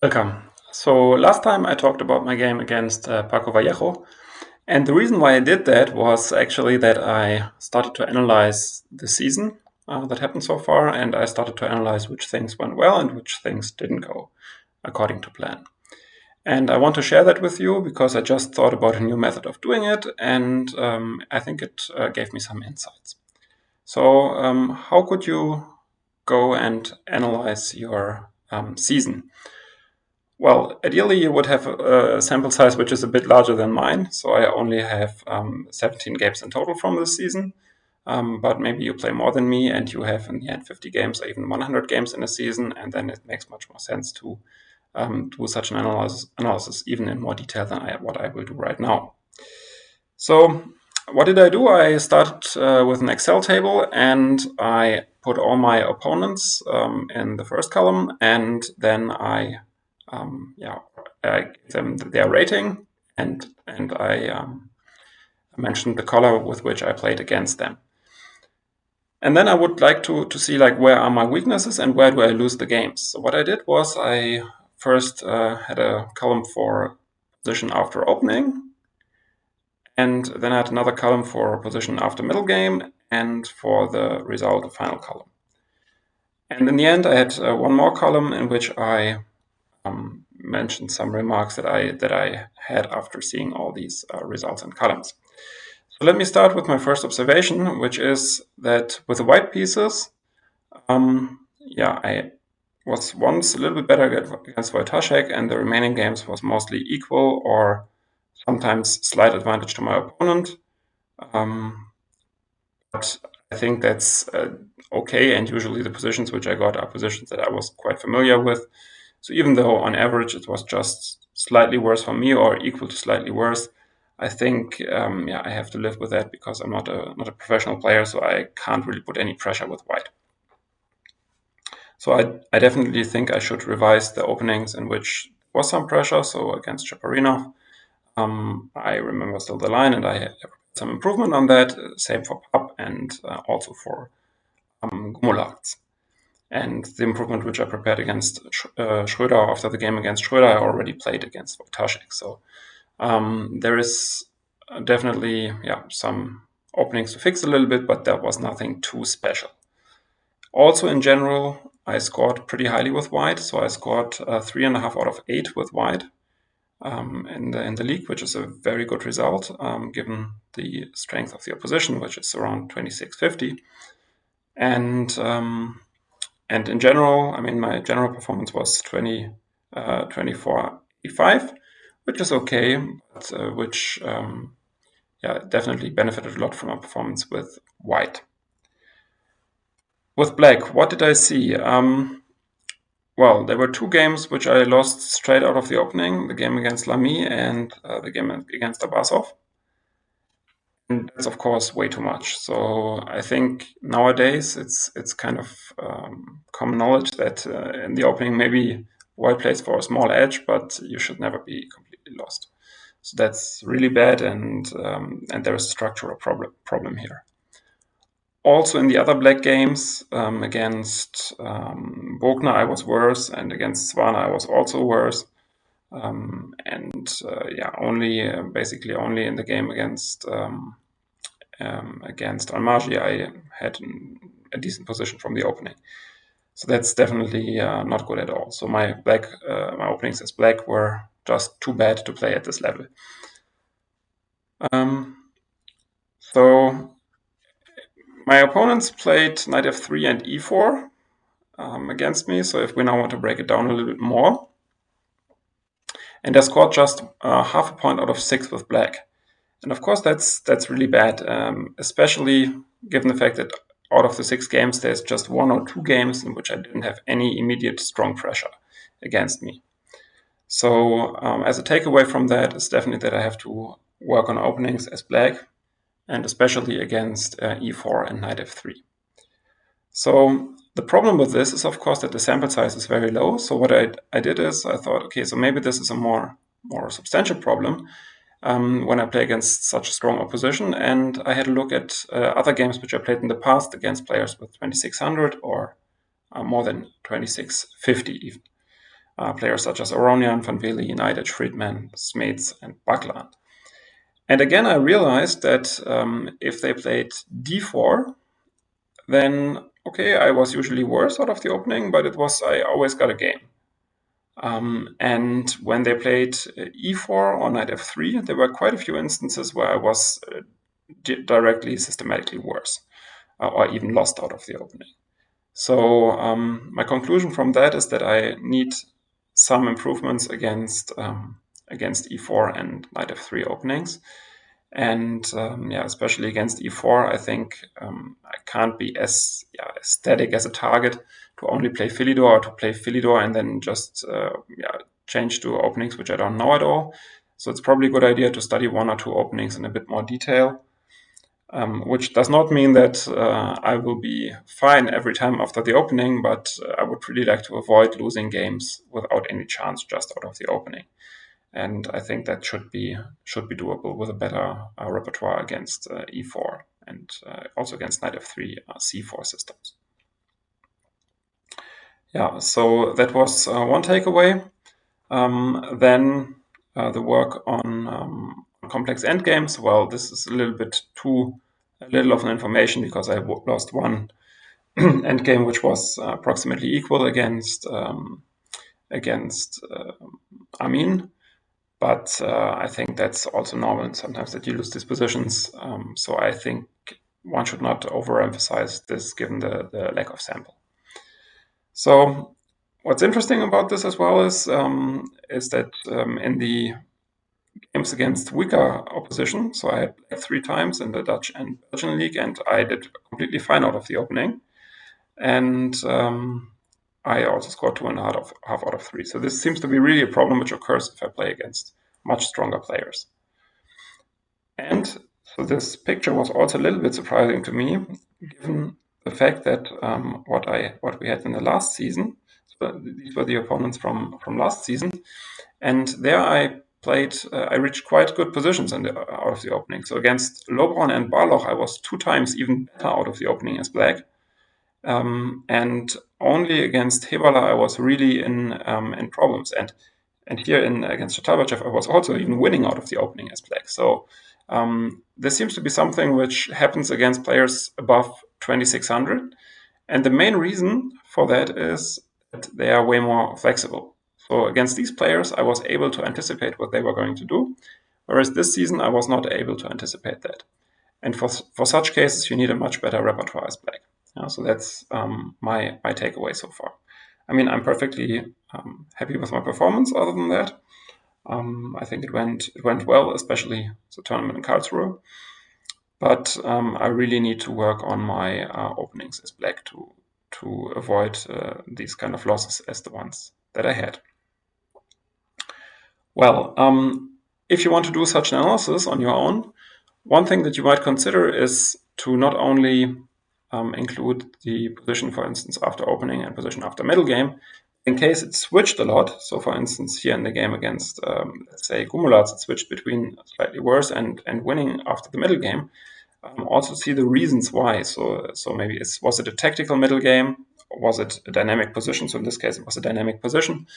Welcome. So last time I talked about my game against Paco Vallejo, and the reason why I did that was actually that I started to analyze the season that happened so far, and I started to analyze which things went well and which things didn't go according to plan. And I want to share that with you because I just thought about a new method of doing it, and I think it gave me some insights. So, how could you go and analyze your season? Well, ideally, you would have a sample size which is a bit larger than mine. So I only have 17 games in total from this season. But maybe you play more than me and you have in the end 50 games or even 100 games in a season. And then it makes much more sense to do such an analysis even in more detail than what I will do right now. So what did I do? I started with an Excel table and I put all my opponents in the first column, and then I give them their rating, and I mentioned the color with which I played against them. And then I would like to see like where are my weaknesses and where do I lose the games. So what I did was I first had a column for position after opening, and then I had another column for position after middle game, and for the result, the final column. And in the end, I had one more column in which I mentioned some remarks that I had after seeing all these results and columns. So let me start with my first observation, which is that with the white pieces, I was once a little bit better against Wojtaszek, and the remaining games was mostly equal or sometimes slight advantage to my opponent. But I think that's okay, and usually the positions which I got are positions that I was quite familiar with. So even though on average it was just slightly worse for me or equal to slightly worse, I think I have to live with that because I'm not a professional player, so I can't really put any pressure with white. So I definitely think I should revise the openings in which was some pressure. So against Chaparinov, I remember still the line, and I had some improvement on that. Same for Pap and also for Gumulats. And the improvement which I prepared against Schröder after the game against Schröder, I already played against Wojtaszek. So there is definitely some openings to fix a little bit, but that was nothing too special. Also, in general, I scored pretty highly with white. So I scored 3.5 out of 8 with white in the league, which is a very good result given the strength of the opposition, which is around 2650. And in general, I mean, my general performance was 24.85, which is okay, but which definitely benefited a lot from my performance with white. With black, what did I see? Well, there were two games which I lost straight out of the opening, the game against Lamy and the game against Abasov. And that's of course way too much. So I think nowadays it's kind of common knowledge that in the opening maybe white plays for a small edge, but you should never be completely lost. So that's really bad, and there is a structural problem here. Also in the other black games against Bogner I was worse, and against Svana I was also worse. Basically only in the game against Almagy I had a decent position from the opening. So that's definitely not good at all. So my openings as black were just too bad to play at this level. So my opponents played knight f3 and e4 against me. So if we now want to break it down a little bit more, and I scored just half a point out of 6 with black. And of course, that's really bad, especially given the fact that out of the 6 games, there's just 1 or 2 games in which I didn't have any immediate strong pressure against me. So as a takeaway from that is definitely that I have to work on openings as black, and especially against e4 and knight f3. So the problem with this is, of course, that the sample size is very low. So what I did is I thought, okay, so maybe this is a more substantial problem when I play against such a strong opposition. And I had a look at other games which I played in the past against players with 2600 or more than 2650 even. players such as Oronian, Van Vele, United, Friedman, Smeets, and Buckland. And again, I realized that if they played d4, then okay, I was usually worse out of the opening, but I always got a game. And when they played e4 or knight f3, there were quite a few instances where I was directly systematically worse, or even lost out of the opening. So my conclusion from that is that I need some improvements against e4 and knight f3 openings. And especially against e4, I think I can't be as static as a target to only play Philidor or to play Philidor and then just change to openings which I don't know at all. So it's probably a good idea to study one or two openings in a bit more detail, which does not mean that I will be fine every time after the opening, but I would really like to avoid losing games without any chance just out of the opening. And I think that should be doable with a better repertoire against e4 and also against knight f3, c4 systems. Yeah, so that was one takeaway. Then the work on complex endgames. Well, this is a little of an information because I lost one endgame which was approximately equal against Amin. But I think that's also normal sometimes that you lose these positions. So I think one should not overemphasize this given the lack of sample. So what's interesting about this as well is that in the games against weaker opposition, so I had played 3 times in the Dutch and Belgian league, and I did completely fine out of the opening. And I also scored 2.5 out of 3. So this seems to be really a problem which occurs if I play against much stronger players. And so this picture was also a little bit surprising to me, given the fact that what we had in the last season. So these were the opponents from last season, and there I reached quite good positions out of the opening. So against Lobron and Barloch, I was 2 times even better out of the opening as black. And only against Hebala I was really in problems. And here against Shatabachev I was also even winning out of the opening as black. So this seems to be something which happens against players above 2600. And the main reason for that is that they are way more flexible. So against these players, I was able to anticipate what they were going to do, whereas this season I was not able to anticipate that. And for such cases, you need a much better repertoire as black. So that's my takeaway so far. I mean, I'm perfectly happy with my performance. Other than that, I think it went well, especially the tournament in Karlsruhe. But I really need to work on my openings as black to avoid these kind of losses as the ones that I had. Well, if you want to do such analysis on your own, one thing that you might consider is to not only include the position, for instance, after opening and position after middle game, in case it switched a lot. So, for instance, here in the game against, let's say, Gumulatz, it switched between slightly worse and winning after the middle game. Also see the reasons why. So maybe was it a tactical middle game? Or was it a dynamic position? So in this case, it was a dynamic position.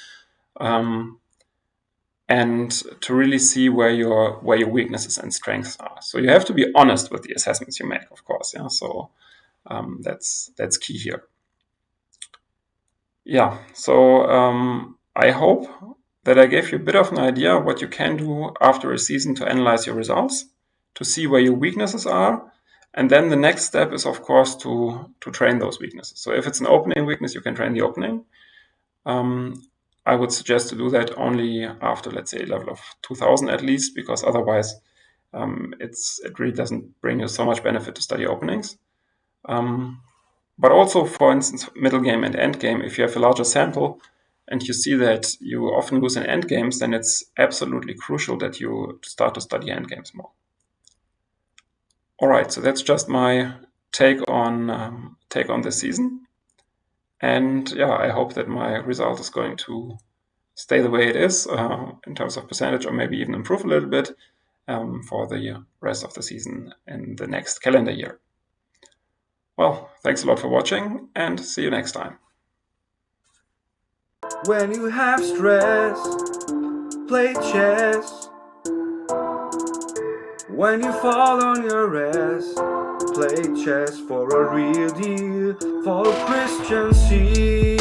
And to really see where your weaknesses and strengths are. So you have to be honest with the assessments you make, of course. Yeah. So that's key here. Yeah. So I hope that I gave you a bit of an idea what you can do after a season to analyze your results, to see where your weaknesses are. And then the next step is, of course, to train those weaknesses. So if it's an opening weakness, you can train the opening. I would suggest to do that only after, let's say, a level of 2000 at least, because otherwise it really doesn't bring you so much benefit to study openings. But also, for instance, middle game and end game, if you have a larger sample and you see that you often lose in end games, then it's absolutely crucial that you start to study end games more. All right, so that's just my take on this season. And yeah, I hope that my result is going to stay the way it is in terms of percentage, or maybe even improve a little bit for the rest of the season in the next calendar year. Well, thanks a lot for watching, and see you next time. When you have stress, play chess. When you fall on your ass, play chess for a real deal. Follow Christian C.